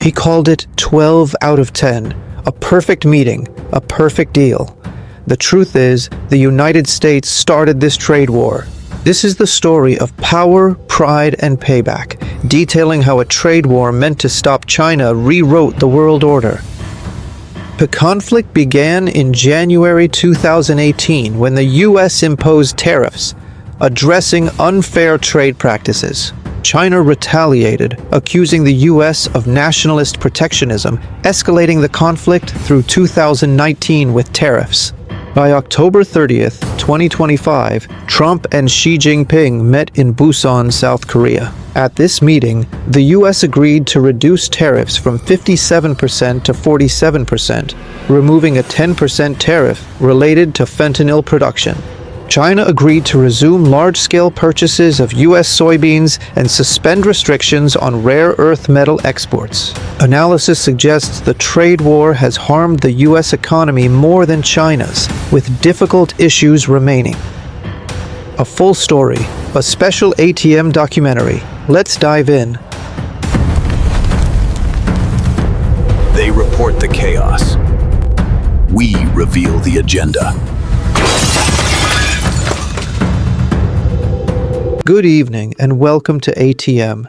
He called it 12 out of 10, a perfect meeting, a perfect deal. The truth is, the United States started this trade war. This is the story of power, pride, and payback, detailing how a trade war meant to stop China rewrote the world order. The conflict began in January 2018 when the U.S. imposed tariffs, addressing unfair trade practices. China retaliated, accusing the U.S. of nationalist protectionism, escalating the conflict through 2019 with tariffs. By October 30th, 2025, Trump and Xi Jinping met in Busan, South Korea. At this meeting, the U.S. agreed to reduce tariffs from 57% to 47%, removing a 10% tariff related to fentanyl production. China agreed to resume large-scale purchases of U.S. soybeans and suspend restrictions on rare earth metal exports. Analysis suggests the trade war has harmed the U.S. economy more than China's, with difficult issues remaining. A full story, a special ATM documentary. Let's dive in. They report the chaos. We reveal the agenda. Good evening and welcome to ATM.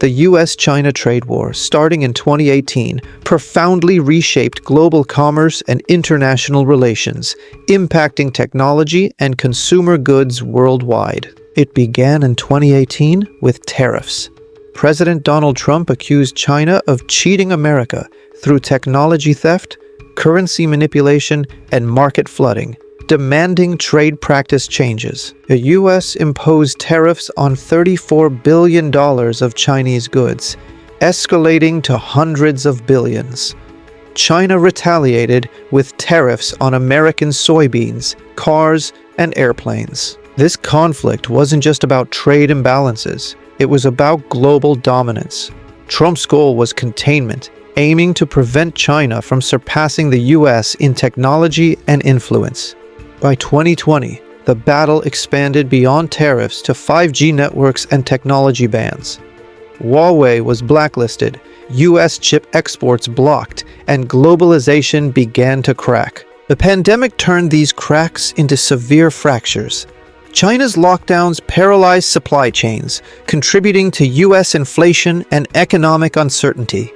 The U.S.-China trade war, starting in 2018, profoundly reshaped global commerce and international relations, impacting technology and consumer goods worldwide. It began in 2018 with tariffs. President Donald Trump accused China of cheating America through technology theft, currency manipulation, and market flooding, demanding trade practice changes. The U.S. imposed tariffs on $34 billion of Chinese goods, escalating to hundreds of billions. China retaliated with tariffs on American soybeans, cars, and airplanes. This conflict wasn't just about trade imbalances, it was about global dominance. Trump's goal was containment, aiming to prevent China from surpassing the U.S. in technology and influence. By 2020, the battle expanded beyond tariffs to 5G networks and technology bans. Huawei was blacklisted, U.S. chip exports blocked, and globalization began to crack. The pandemic turned these cracks into severe fractures. China's lockdowns paralyzed supply chains, contributing to U.S. inflation and economic uncertainty.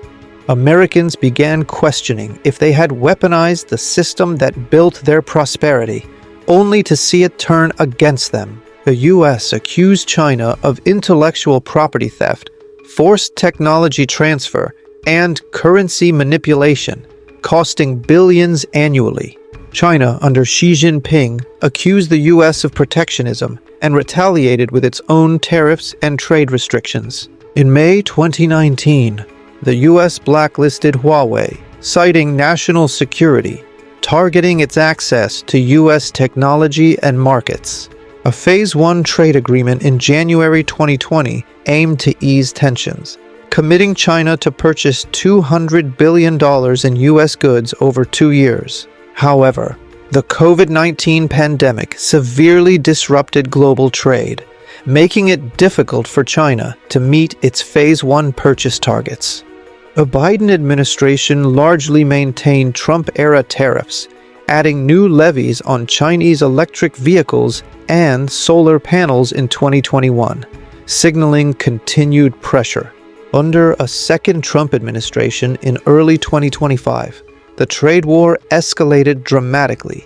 Americans began questioning if they had weaponized the system that built their prosperity, only to see it turn against them. The U.S. accused China of intellectual property theft, forced technology transfer, and currency manipulation, costing billions annually. China, under Xi Jinping, accused the U.S. of protectionism and retaliated with its own tariffs and trade restrictions. In May 2019, the U.S. blacklisted Huawei, citing national security, targeting its access to U.S. technology and markets. A Phase 1 trade agreement in January 2020 aimed to ease tensions, committing China to purchase $200 billion in U.S. goods over 2 years. However, the COVID-19 pandemic severely disrupted global trade, making it difficult for China to meet its Phase 1 purchase targets. The Biden administration largely maintained Trump-era tariffs, adding new levies on Chinese electric vehicles and solar panels in 2021, signaling continued pressure. Under a second Trump administration in early 2025, the trade war escalated dramatically.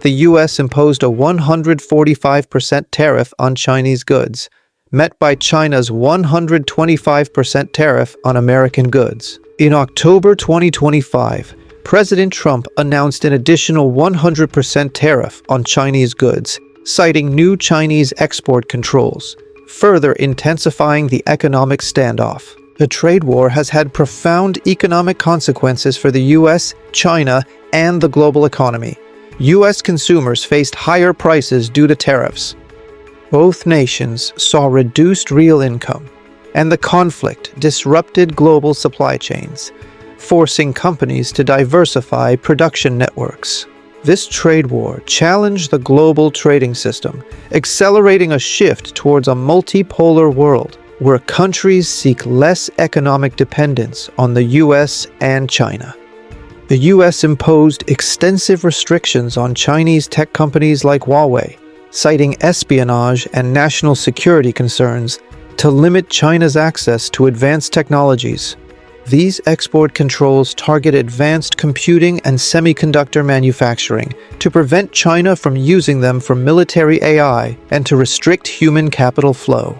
The U.S. imposed a 145% tariff on Chinese goods, met by China's 125% tariff on American goods. In October 2025, President Trump announced an additional 100% tariff on Chinese goods, citing new Chinese export controls, further intensifying the economic standoff. The trade war has had profound economic consequences for the U.S., China, and the global economy. U.S. consumers faced higher prices due to tariffs. Both nations saw reduced real income, and the conflict disrupted global supply chains, forcing companies to diversify production networks. This trade war challenged the global trading system, accelerating a shift towards a multipolar world, where countries seek less economic dependence on the US and China. The US imposed extensive restrictions on Chinese tech companies like Huawei, citing espionage and national security concerns to limit China's access to advanced technologies. These export controls target advanced computing and semiconductor manufacturing to prevent China from using them for military AI and to restrict human capital flow.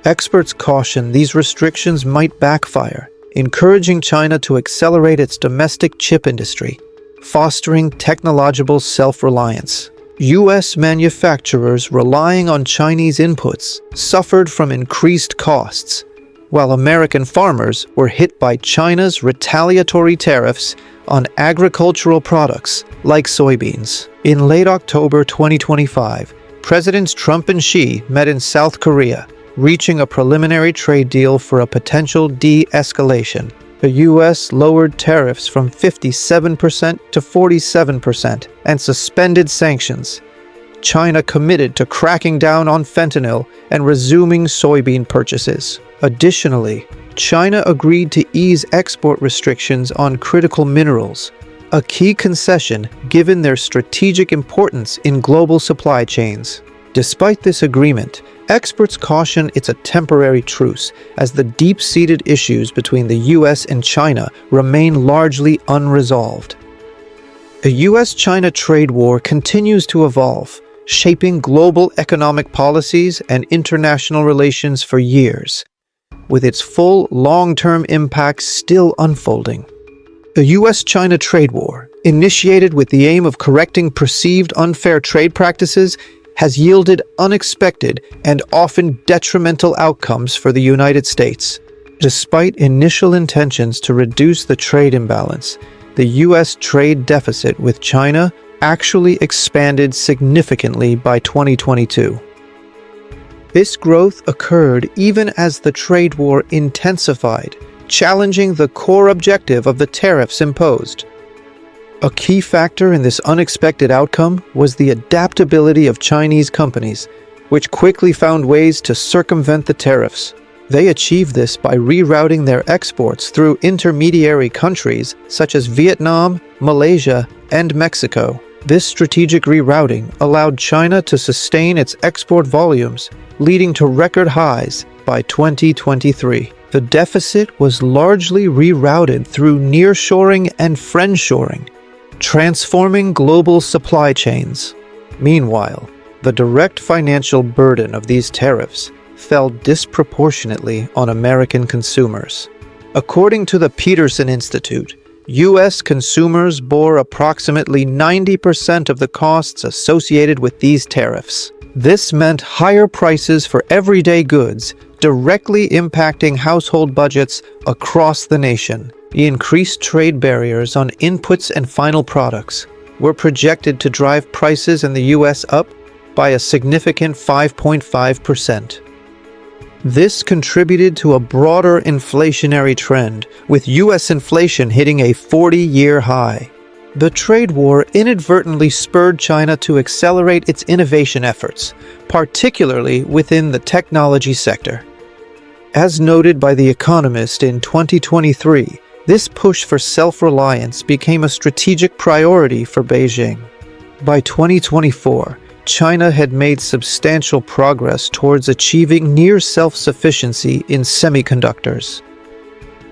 Experts caution these restrictions might backfire, encouraging China to accelerate its domestic chip industry, fostering technological self-reliance. U.S. manufacturers relying on Chinese inputs suffered from increased costs, while American farmers were hit by China's retaliatory tariffs on agricultural products like soybeans. In late October 2025, Presidents Trump and Xi met in South Korea, reaching a preliminary trade deal for a potential de-escalation. The U.S. lowered tariffs from 57% to 47% and suspended sanctions. China committed to cracking down on fentanyl and resuming soybean purchases. Additionally, China agreed to ease export restrictions on critical minerals, a key concession given their strategic importance in global supply chains. Despite this agreement, experts caution it's a temporary truce, as the deep-seated issues between the U.S. and China remain largely unresolved. The U.S.-China trade war continues to evolve, shaping global economic policies and international relations for years, with its full long-term impacts still unfolding. The U.S.-China trade war, initiated with the aim of correcting perceived unfair trade practices, has yielded unexpected and often detrimental outcomes for the United States. Despite initial intentions to reduce the trade imbalance, the U.S. trade deficit with China actually expanded significantly by 2022. This growth occurred even as the trade war intensified, challenging the core objective of the tariffs imposed. A key factor in this unexpected outcome was the adaptability of Chinese companies, which quickly found ways to circumvent the tariffs. They achieved this by rerouting their exports through intermediary countries such as Vietnam, Malaysia, and Mexico. This strategic rerouting allowed China to sustain its export volumes, leading to record highs by 2023. The deficit was largely rerouted through nearshoring and friendshoring, transforming global supply chains. Meanwhile, the direct financial burden of these tariffs fell disproportionately on American consumers. According to the Peterson Institute, U.S. consumers bore approximately 90% of the costs associated with these tariffs. This meant higher prices for everyday goods, directly impacting household budgets across the nation. The increased trade barriers on inputs and final products were projected to drive prices in the U.S. up by a significant 5.5%. This contributed to a broader inflationary trend, with U.S. inflation hitting a 40-year high. The trade war inadvertently spurred China to accelerate its innovation efforts, particularly within the technology sector. As noted by The Economist in 2023, this push for self-reliance became a strategic priority for Beijing. By 2024, China had made substantial progress towards achieving near self-sufficiency in semiconductors.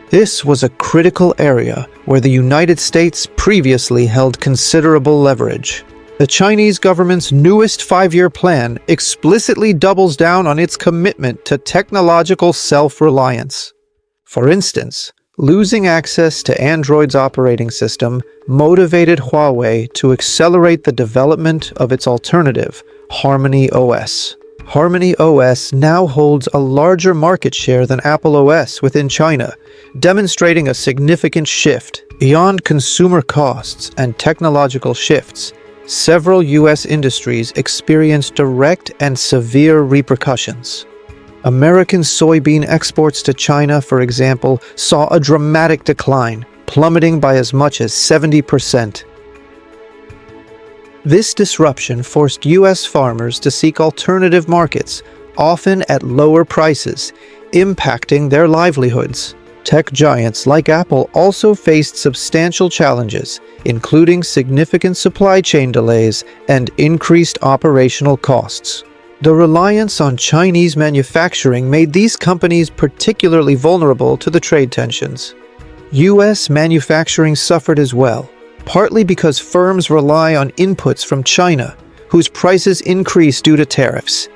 This was a critical area where the United States previously held considerable leverage. The Chinese government's newest 5-year plan explicitly doubles down on its commitment to technological self-reliance. For instance, losing access to Android's operating system motivated Huawei to accelerate the development of its alternative, Harmony OS. Harmony OS now holds a larger market share than Apple OS within China, demonstrating a significant shift. Beyond consumer costs and technological shifts, several U.S. industries experienced direct and severe repercussions. American soybean exports to China, for example, saw a dramatic decline, plummeting by as much as 70%. This disruption forced U.S. farmers to seek alternative markets, often at lower prices, impacting their livelihoods. Tech giants like Apple also faced substantial challenges, including significant supply chain delays and increased operational costs. The reliance on Chinese manufacturing made these companies particularly vulnerable to the trade tensions. U.S. manufacturing suffered as well, partly because firms rely on inputs from China, whose prices increase due to tariffs.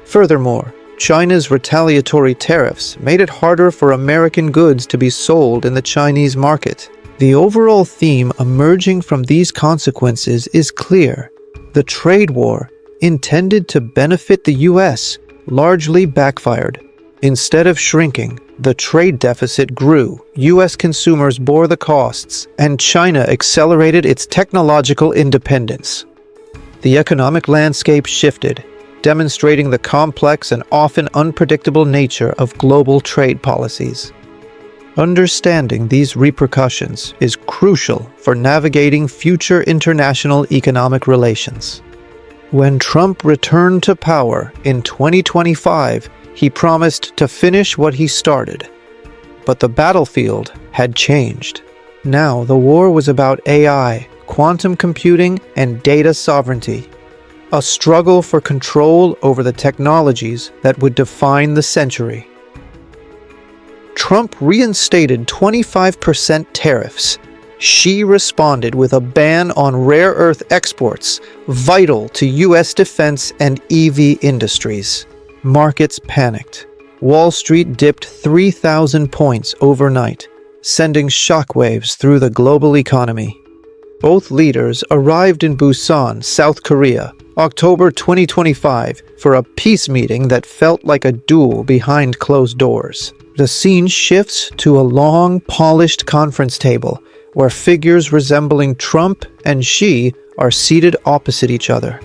Furthermore, China's retaliatory tariffs made it harder for American goods to be sold in the Chinese market. The overall theme emerging from these consequences is clear. The trade war, intended to benefit the U.S., largely backfired. Instead of shrinking, the trade deficit grew, U.S. consumers bore the costs, and China accelerated its technological independence. The economic landscape shifted, demonstrating the complex and often unpredictable nature of global trade policies. Understanding these repercussions is crucial for navigating future international economic relations. When Trump returned to power in 2025, he promised to finish what he started. But the battlefield had changed. Now the war was about AI, quantum computing, and data sovereignty. A struggle for control over the technologies that would define the century. Trump reinstated 25% tariffs. Xi responded with a ban on rare earth exports, vital to U.S. defense and EV industries. Markets panicked. Wall Street dipped 3,000 points overnight, sending shockwaves through the global economy. Both leaders arrived in Busan, South Korea, October 2025, for a peace meeting that felt like a duel behind closed doors. The scene shifts to a long, polished conference table, where figures resembling Trump and Xi are seated opposite each other.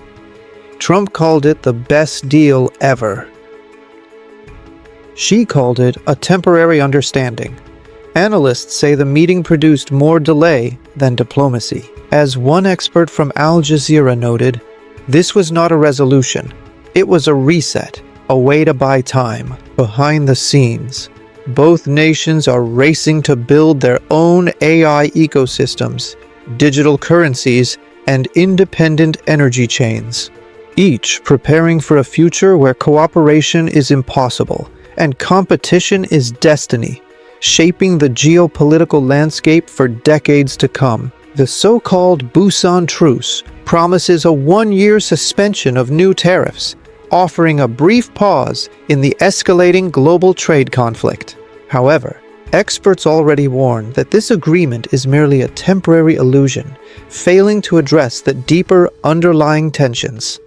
Trump called it the best deal ever. Xi called it a temporary understanding. Analysts say the meeting produced more delay than diplomacy. As one expert from Al Jazeera noted, this was not a resolution. It was a reset, a way to buy time. Behind the scenes, both nations are racing to build their own AI ecosystems, digital currencies, and independent energy chains, each preparing for a future where cooperation is impossible and competition is destiny, shaping the geopolitical landscape for decades to come. The so-called Busan Truce promises a one-year suspension of new tariffs, offering a brief pause in the escalating global trade conflict. However, experts already warn that this agreement is merely a temporary illusion, failing to address the deeper underlying tensions.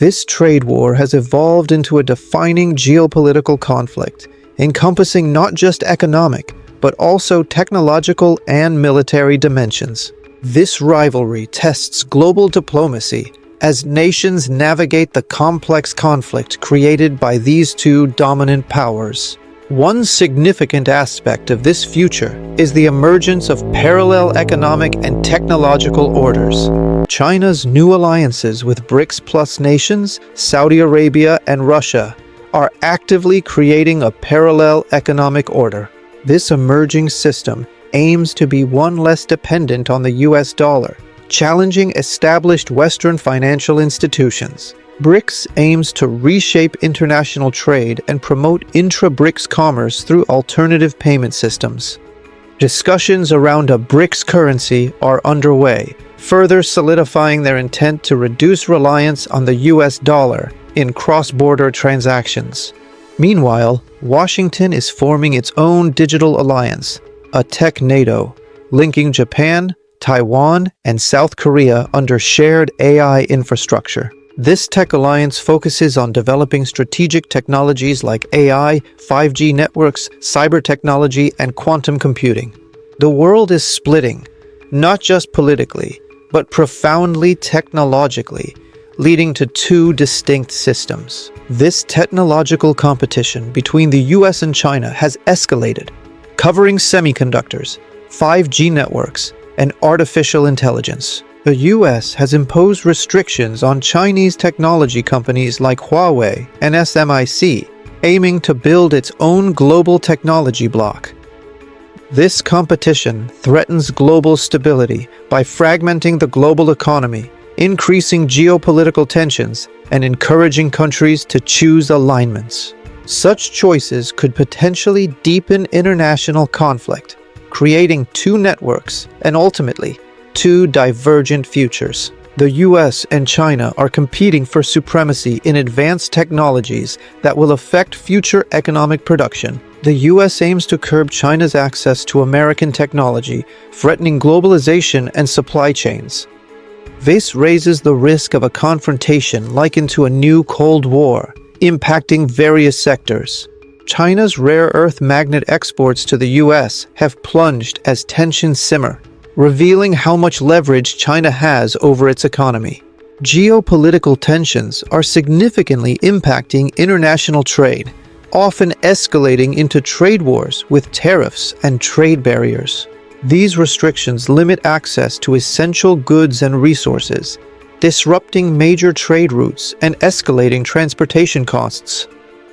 This trade war has evolved into a defining geopolitical conflict, encompassing not just economic, but also technological and military dimensions. This rivalry tests global diplomacy as nations navigate the complex conflict created by these two dominant powers. One significant aspect of this future is the emergence of parallel economic and technological orders. China's new alliances with BRICS Plus nations, Saudi Arabia, and Russia are actively creating a parallel economic order. This emerging system aims to be one less dependent on the US dollar, challenging established Western financial institutions. BRICS aims to reshape international trade and promote intra-BRICS commerce through alternative payment systems. Discussions around a BRICS currency are underway, further solidifying their intent to reduce reliance on the US dollar in cross-border transactions. Meanwhile, Washington is forming its own digital alliance, a tech NATO, linking Japan, Taiwan, and South Korea under shared AI infrastructure. This tech alliance focuses on developing strategic technologies like AI, 5G networks, cyber technology, and quantum computing. The world is splitting, not just politically, but profoundly technologically, leading to two distinct systems. This technological competition between the US and China has escalated, covering semiconductors, 5G networks, and artificial intelligence. The US has imposed restrictions on Chinese technology companies like Huawei and SMIC, aiming to build its own global technology bloc. This competition threatens global stability by fragmenting the global economy, increasing geopolitical tensions, and encouraging countries to choose alignments. Such choices could potentially deepen international conflict, creating two networks and ultimately two divergent futures. The US and China are competing for supremacy in advanced technologies that will affect future economic production. The US aims to curb China's access to American technology, threatening globalization and supply chains. This raises the risk of a confrontation likened to a new Cold War, impacting various sectors. China's rare earth magnet exports to the US have plunged as tensions simmer, revealing how much leverage China has over its economy. Geopolitical tensions are significantly impacting international trade, often escalating into trade wars with tariffs and trade barriers. These restrictions limit access to essential goods and resources, disrupting major trade routes and escalating transportation costs.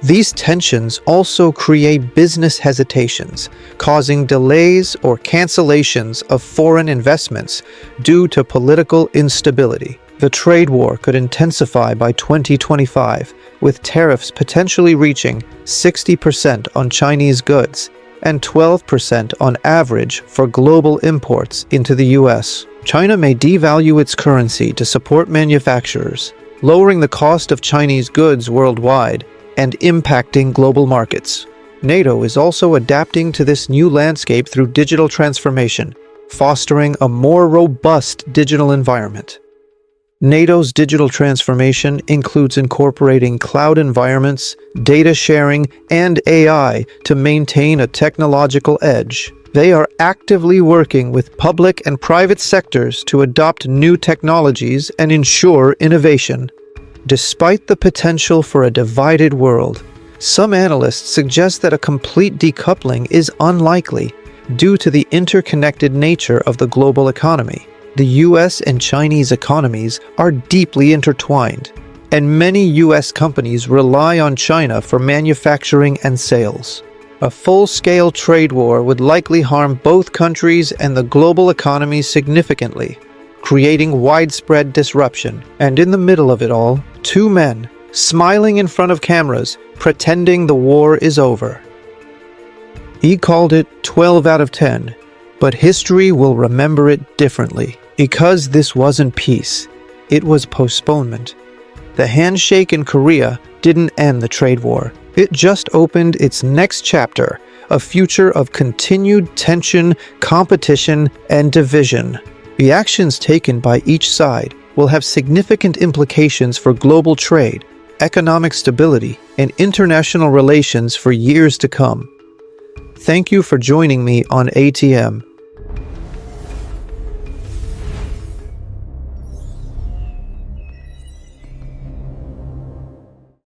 These tensions also create business hesitations, causing delays or cancellations of foreign investments due to political instability. The trade war could intensify by 2025, with tariffs potentially reaching 60% on Chinese goods and 12% on average for global imports into the US. China may devalue its currency to support manufacturers, lowering the cost of Chinese goods worldwide and impacting global markets. NATO is also adapting to this new landscape through digital transformation, fostering a more robust digital environment. NATO's digital transformation includes incorporating cloud environments, data sharing, and AI to maintain a technological edge. They are actively working with public and private sectors to adopt new technologies and ensure innovation. Despite the potential for a divided world, some analysts suggest that a complete decoupling is unlikely due to the interconnected nature of the global economy. The US and Chinese economies are deeply intertwined, and many US companies rely on China for manufacturing and sales. A full-scale trade war would likely harm both countries and the global economy significantly, creating widespread disruption. And in the middle of it all, two men, smiling in front of cameras, pretending the war is over. He called it 12 out of 10, but history will remember it differently. Because this wasn't peace, it was postponement. The handshake in Korea didn't end the trade war. It just opened its next chapter, a future of continued tension, competition, and division. The actions taken by each side will have significant implications for global trade, economic stability, and international relations for years to come. Thank you for joining me on ATM.